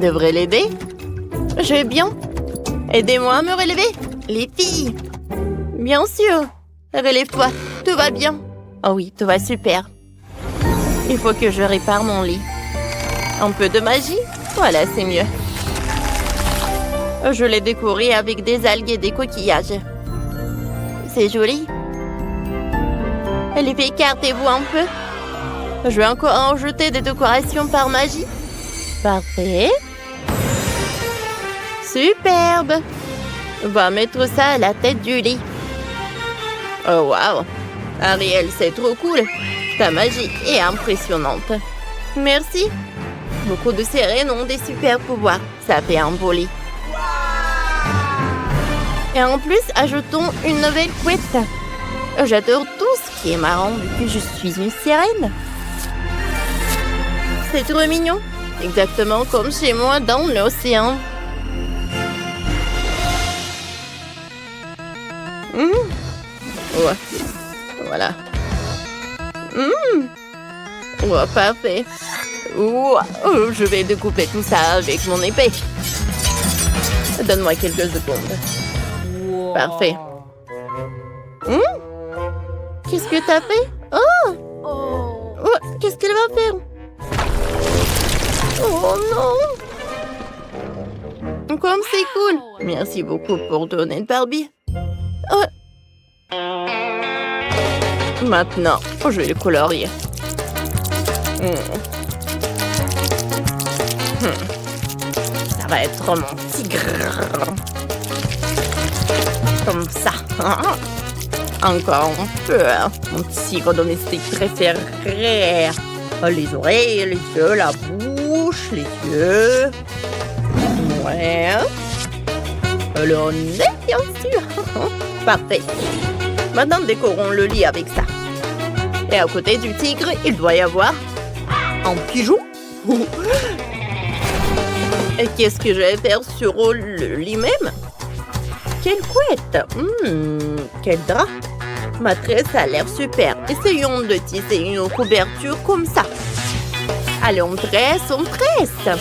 devrais l'aider. Je vais bien. Aidez-moi à me relever, les filles. Bien sûr. Relève-toi, tout va bien. Oh oui, tout va super. Il faut que je répare mon lit. Un peu de magie? Voilà, c'est mieux. Je l'ai décoré avec des algues et des coquillages. C'est joli. Les filles, écartez-vous un peu. Je vais encore en jeter des décorations par magie. Parfait. Superbe. On va mettre ça à la tête du lit. Oh, waouh. Ariel, c'est trop cool. Ta magie est impressionnante. Merci. Beaucoup de sirènes ont des super pouvoirs. Ça fait un beau lit. Et en plus, ajoutons une nouvelle couette. J'adore tout ce qui est marrant vu que je suis une sirène. C'est trop mignon. Exactement comme chez moi dans l'océan. Ouais. Voilà. Ouais, parfait. Je vais découper tout ça avec mon épée. Donne-moi quelques secondes. Wow. Parfait. Qu'est-ce que t'as fait? Oh, qu'est-ce qu'elle va faire? Oh non! Comme c'est cool! Merci beaucoup pour ton aide, Barbie. Maintenant, je vais le colorier. Ça va être mon tigre. Comme ça. Encore un peu. Mon tigre domestique préféré. Les oreilles, les yeux, la bouche, les yeux. Ouais. Le nez, bien sûr. Parfait. Maintenant, décorons le lit avec ça. Et à côté du tigre, il doit y avoir un pigeon. Et qu'est-ce que je vais faire sur le lit même? Quelle couette! Quel drap! Ma tresse a l'air super. Essayons de tisser une couverture comme ça. Allez, on tresse, on tresse.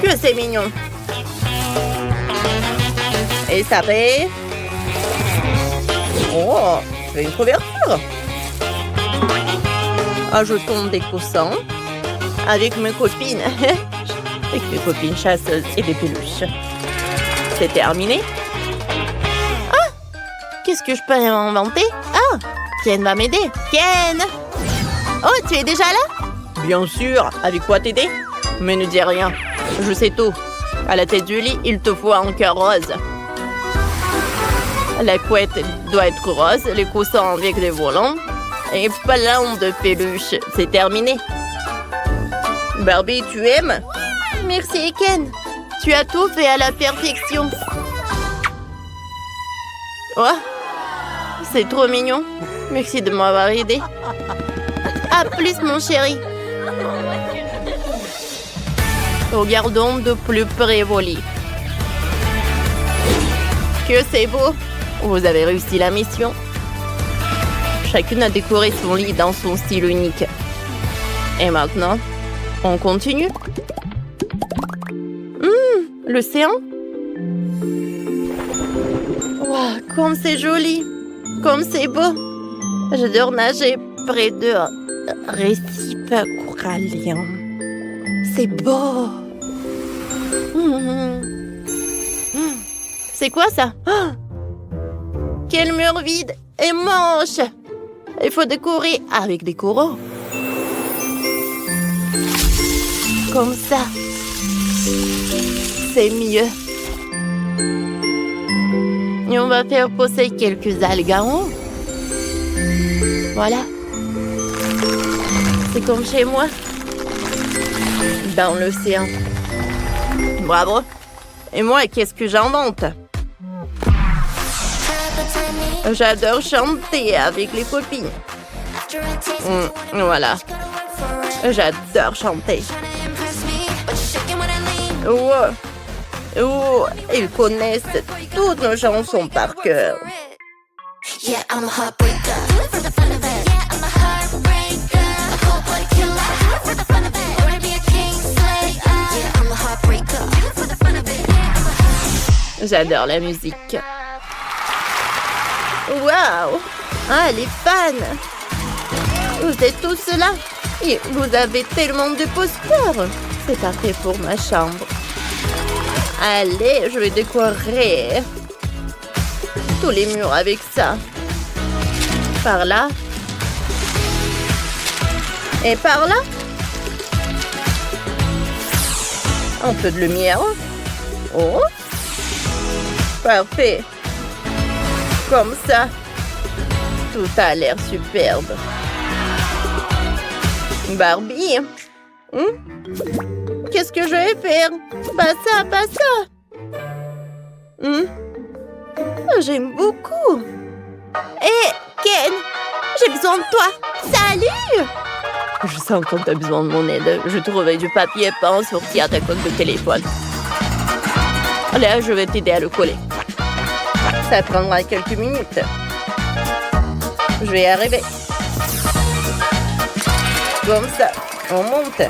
Que c'est mignon. Et ça fait... Oh, c'est une couverture. Ajoutons des coussins avec mes copines. Avec mes copines chasseuses et des peluches. C'est terminé. Qu'est-ce que je peux inventer? Ken va m'aider. Ken! Oh, tu es déjà là? Bien sûr. Avec quoi t'aider? Mais ne dis rien. Je sais tout. À la tête du lit, il te faut un cœur rose. La couette doit être rose, les coussins avec des volants et plein de peluches. C'est terminé. Barbie, tu aimes? Merci, Ken. Tu as tout fait à la perfection. Oh, c'est trop mignon. Merci de m'avoir aidé. À plus, mon chéri. Regardons de plus près vos lits. Que c'est beau. Vous avez réussi la mission. Chacune a décoré son lit dans son style unique. Et maintenant, on continue. L'océan. Wow, comme c'est joli. Comme c'est beau. J'adore nager près de récifs coralliens. C'est beau. C'est quoi ça? Quel mur vide et moche. Il faut décorer avec des coraux. Comme ça. C'est mieux. Et on va faire pousser quelques algues en haut. Voilà. C'est comme chez moi. Dans l'océan. Bravo. Et moi, qu'est-ce que j'invente? J'adore chanter avec les copines. Voilà. J'adore chanter. Ils connaissent toutes nos chansons par cœur. J'adore la musique. Waouh! Ah, les fans! Vous êtes tous là et vous avez tellement de posters. C'est parfait pour ma chambre. Allez, je vais décorer tous les murs avec ça. Par là. Et par là. Un peu de lumière. Oh. Parfait. Comme ça. Tout a l'air superbe. Barbie. Qu'est-ce que je vais faire? Pas ça, pas ça. J'aime beaucoup. Hé, Ken, j'ai besoin de toi. Salut! Je sens quand t'as besoin de mon aide. Je trouvais du papier peint sorti à ta coque de téléphone. Là, je vais t'aider à le coller. Ça prendra quelques minutes. Je vais y arriver. Comme ça, on monte.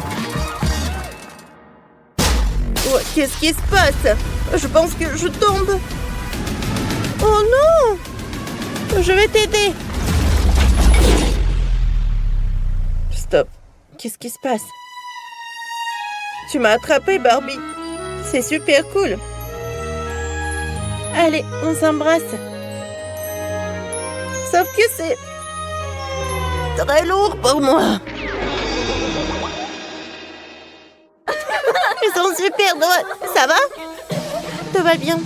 Oh, qu'est-ce qui se passe? Je pense que je tombe. Oh non! Je vais t'aider. Stop. Qu'est-ce qui se passe? Tu m'as attrapé, Barbie. C'est super cool. Allez, on s'embrasse. Sauf que c'est très lourd pour moi. Ils sont super drôles. Ça va? Tout va bien.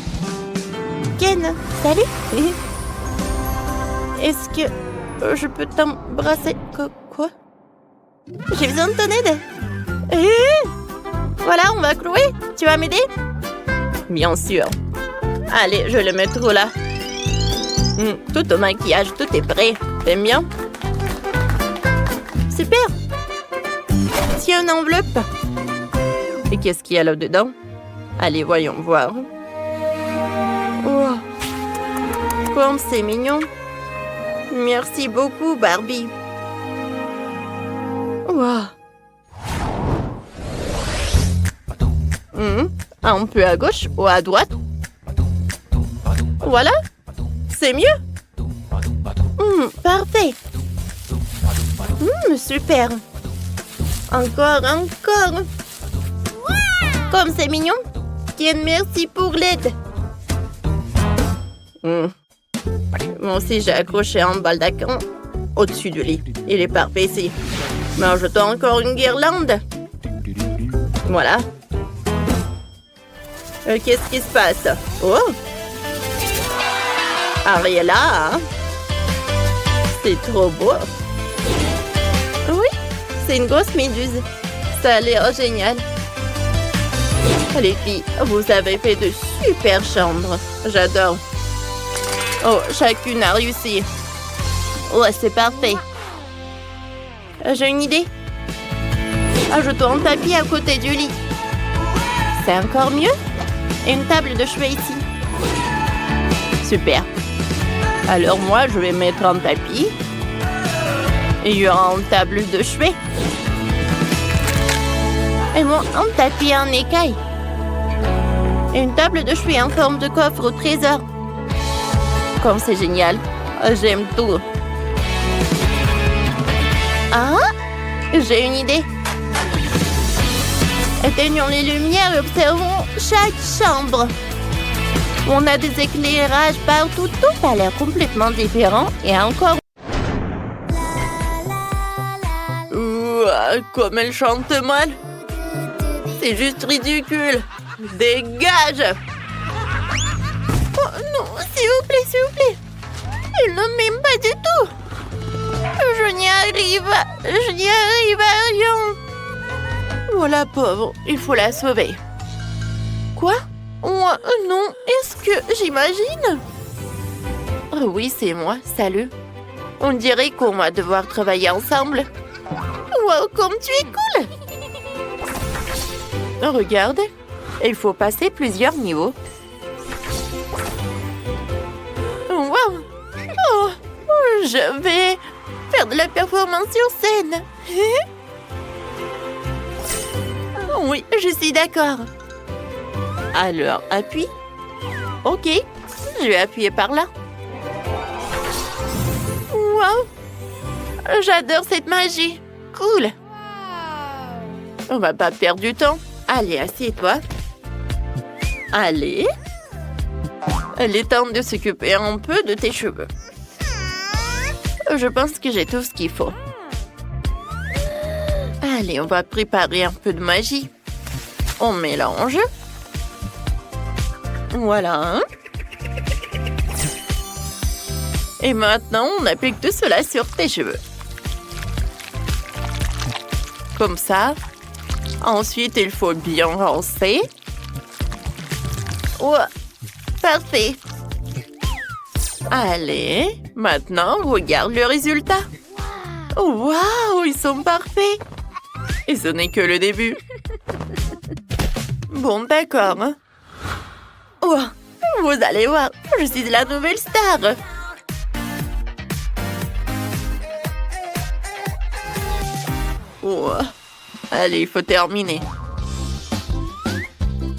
Ken, salut. Est-ce que je peux t'embrasser? Quoi? J'ai besoin de ton aide. Voilà, on va clouer. Tu vas m'aider? Bien sûr. Allez, je le mets trop là. Tout au maquillage, tout est prêt. T'aimes bien? Super. Tiens, une enveloppe. Et qu'est-ce qu'il y a là-dedans? Allez, voyons voir. Oh. Comme c'est mignon. Merci beaucoup, Barbie. Wow. Un peu à gauche ou à droite. Voilà. C'est mieux. Parfait. Super. Encore. Comme c'est mignon. Ken, merci pour l'aide. Moi aussi, j'ai accroché un baldaquin au-dessus du lit. Il est parfait ici. Mais ajoutons encore une guirlande. Voilà. Qu'est-ce qui se passe? Oh! Ariella, hein? C'est trop beau. Oui, c'est une grosse méduse. Ça a l'air génial. Les filles, vous avez fait de super chambres. J'adore. Oh, chacune a réussi. Ouais, c'est parfait. J'ai une idée. Ajoutons un tapis à côté du lit. C'est encore mieux. Et une table de chevet ici. Super. Alors moi, je vais mettre un tapis. Et il y aura une table de chevet. Et moi, un tapis en écaille. Et une table de chevet en forme de coffre au trésor. Comme c'est génial. J'aime tout. Ah! J'ai une idée. Éteignons les lumières et observons chaque chambre. On a des éclairages partout. Tout a l'air complètement différent et encore... Comme elle chante mal. C'est juste ridicule. Dégage! Oh non, s'il vous plaît. Il ne m'aime pas du tout. Je n'y arrive à rien. Oh la pauvre, il faut la sauver. Quoi? Oh non, est-ce que j'imagine? Oh oui, c'est moi, salut. On dirait qu'on va devoir travailler ensemble. Wow, comme tu es cool! Regarde, il faut passer plusieurs niveaux. Wow! Oh, je vais faire de la performance sur scène. Oui, je suis d'accord. Alors, appuie. Ok, je vais appuyer par là. Wow! J'adore cette magie. Cool. On va pas perdre du temps. Allez, assieds-toi. Allez. Il est temps de s'occuper un peu de tes cheveux. Je pense que j'ai tout ce qu'il faut. Allez, on va préparer un peu de magie. On mélange. Voilà. Et maintenant, on applique tout cela sur tes cheveux. Comme ça. Ensuite, il faut bien rincer. Ouais, parfait. Allez, maintenant, regarde le résultat. Waouh, ils sont parfaits. Et ce n'est que le début. Bon, d'accord. Oh, vous allez voir, je suis la nouvelle star. Oh. Allez, il faut terminer.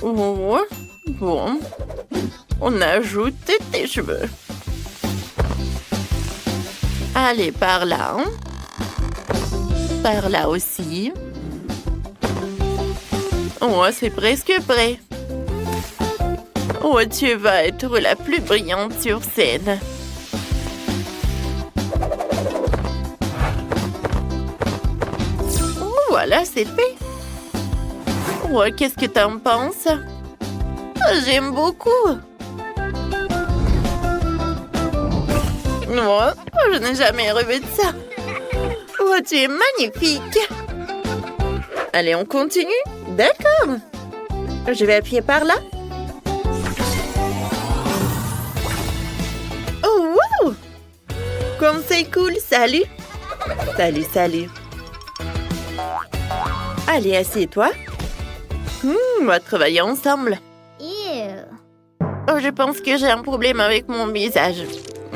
Oh. Bon. On ajoute tes cheveux. Allez, par là. Par là aussi. Oh, c'est presque prêt. Oh, tu vas être la plus brillante sur scène. Oh, voilà, c'est fait. Oh, qu'est-ce que t'en penses? J'aime beaucoup. Oh, je n'ai jamais rêvé de ça. Oh, tu es magnifique. Allez, on continue? D'accord. Je vais appuyer par là. Oh, wow! Comme c'est cool, salut. Salut, salut. Allez, assieds-toi. On va travailler ensemble. Oh, je pense que j'ai un problème avec mon visage.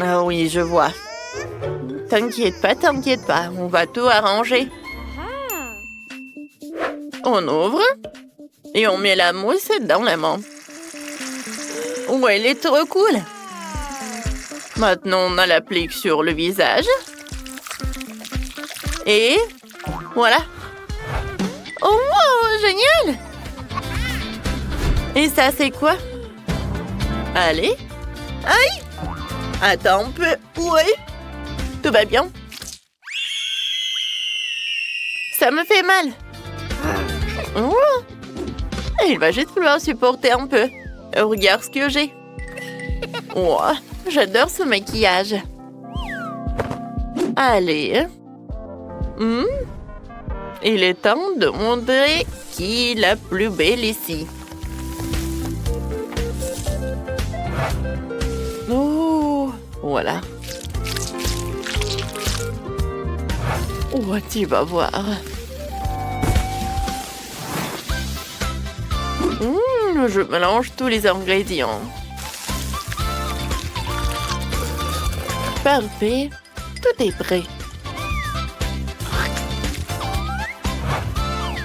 Ah oui, je vois. T'inquiète pas, on va tout arranger. On ouvre et on met la mousse dans la main. Oh, elle est trop cool. Maintenant, on a l'applique sur le visage. Et voilà. Oh, wow, génial! Et ça, c'est quoi? Allez. Aïe! Attends un peu. Oui. Tout va bien? Ça me fait mal. Oh. Il va juste falloir supporter un peu. Regarde ce que j'ai. Oh, j'adore ce maquillage. Allez. Il est temps de montrer qui est la plus belle ici. Oh, voilà. Oh, tu vas voir. Je mélange tous les ingrédients. Parfait. Tout est prêt.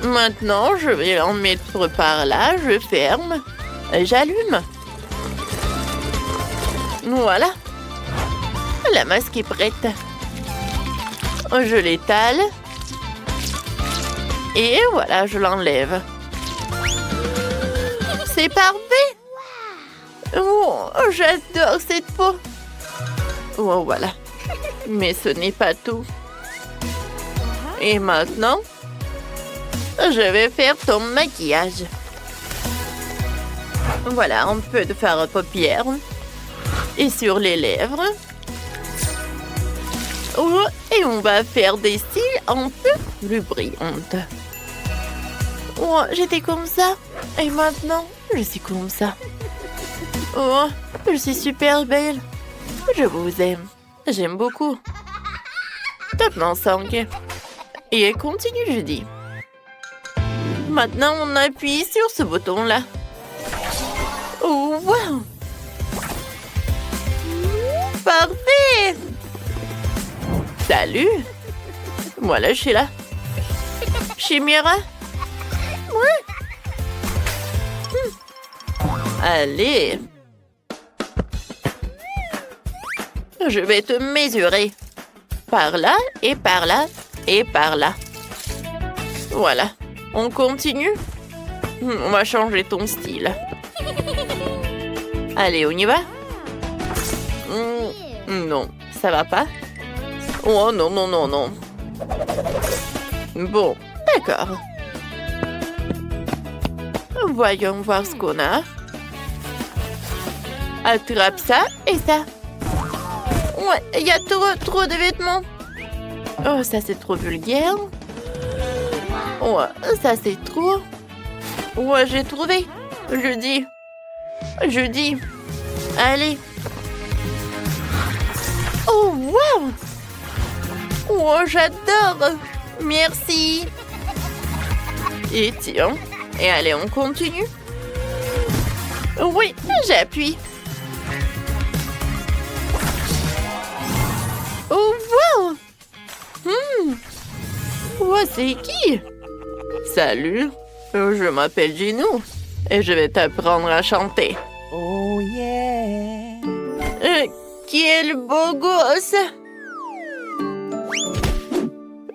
Maintenant, je vais en mettre par là. Je ferme. Et j'allume. Voilà. La masque est prête. Je l'étale. Et voilà, je l'enlève. C'est parfait. Oh, j'adore cette peau. Oh, voilà. Mais ce n'est pas tout. Et maintenant, je vais faire ton maquillage. Voilà, un peu de fard à paupières. Et sur les lèvres. Oh, et on va faire des cils un peu plus brillantes. Oh, j'étais comme ça. Et maintenant, je suis comme ça. Oh, je suis super belle. Je vous aime. J'aime beaucoup. Top dans 5. Et continue, je dis. Maintenant, on appuie sur ce bouton-là. Oh, wow! Parfait! Salut! Voilà, je suis là. Chimera? Ouais! Allez! Je vais te mesurer. Par là et par là et par là. Voilà. On continue? On va changer ton style. Allez, on y va? Non, ça va pas? Oh non, non, non, non. Bon, d'accord. Voyons voir ce qu'on a. Attrape ça et ça. Ouais, il y a trop de vêtements. Oh, ça c'est trop vulgaire. Ouais, ça c'est trop. Ouais, j'ai trouvé. Je dis. Allez. Oh, wow. Oh, j'adore. Merci. Et tiens. Et allez, on continue. Oui, j'appuie. Oh, wow. Oh, c'est qui? Salut, je m'appelle Ginou et je vais t'apprendre à chanter. Oh yeah. Quel beau gosse!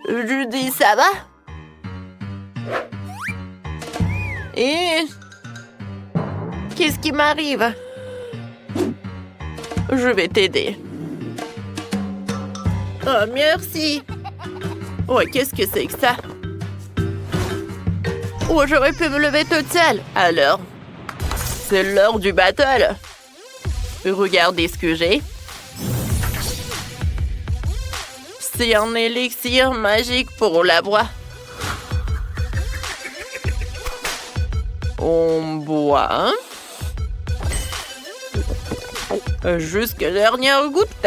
Judy, ça va? Et qu'est-ce qui m'arrive? Je vais t'aider. Oh, merci. Oh, qu'est-ce que c'est que ça? Oh, j'aurais pu me lever toute seule. Alors, c'est l'heure du battle. Regardez ce que j'ai. C'est un élixir magique pour la voix. On boit. Jusqu'à dernière goutte.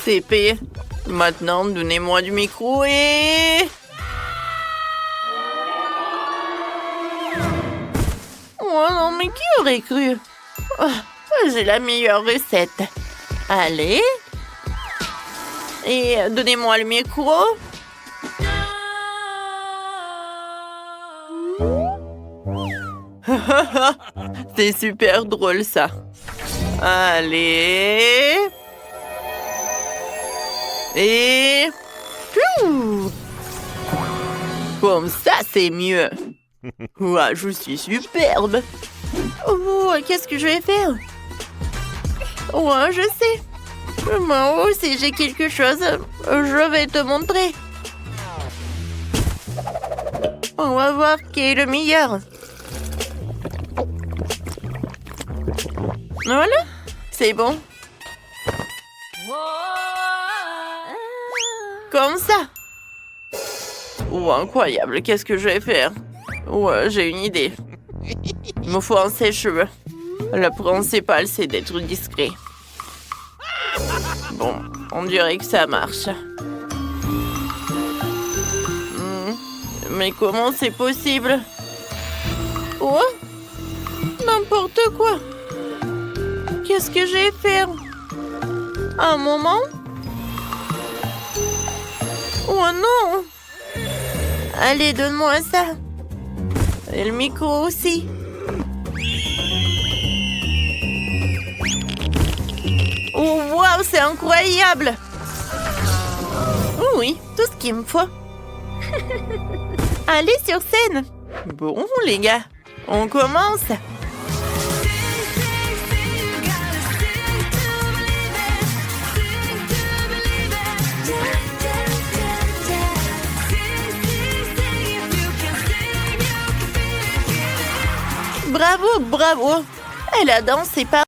CP. Maintenant, donnez-moi du micro et... Oh non, mais qui aurait cru? Oh, j'ai la meilleure recette. Allez. Et donnez-moi le micro. C'est super drôle, ça. Allez. Et... Pfiou. Comme ça, c'est mieux. Ouah, je suis superbe. Oh, qu'est-ce que je vais faire? Ouais, je sais. Moi aussi, j'ai quelque chose. Je vais te montrer. On va voir qui est le meilleur. Voilà, c'est bon. Comme ça. Oh, incroyable, qu'est-ce que je vais faire? Ouais, j'ai une idée. Il me faut un sèche-cheveux. Le principal, c'est d'être discret. Bon, on dirait que ça marche. Mais comment c'est possible? Oh, n'importe quoi. Qu'est-ce que j'ai fait? Un moment? Oh non! Allez, donne-moi ça. Et le micro aussi. Oh, waouh, c'est incroyable! Oh oui, tout ce qu'il me faut. Allez sur scène. Bon, les gars, on commence. Bravo, bravo. Elle a dansé par...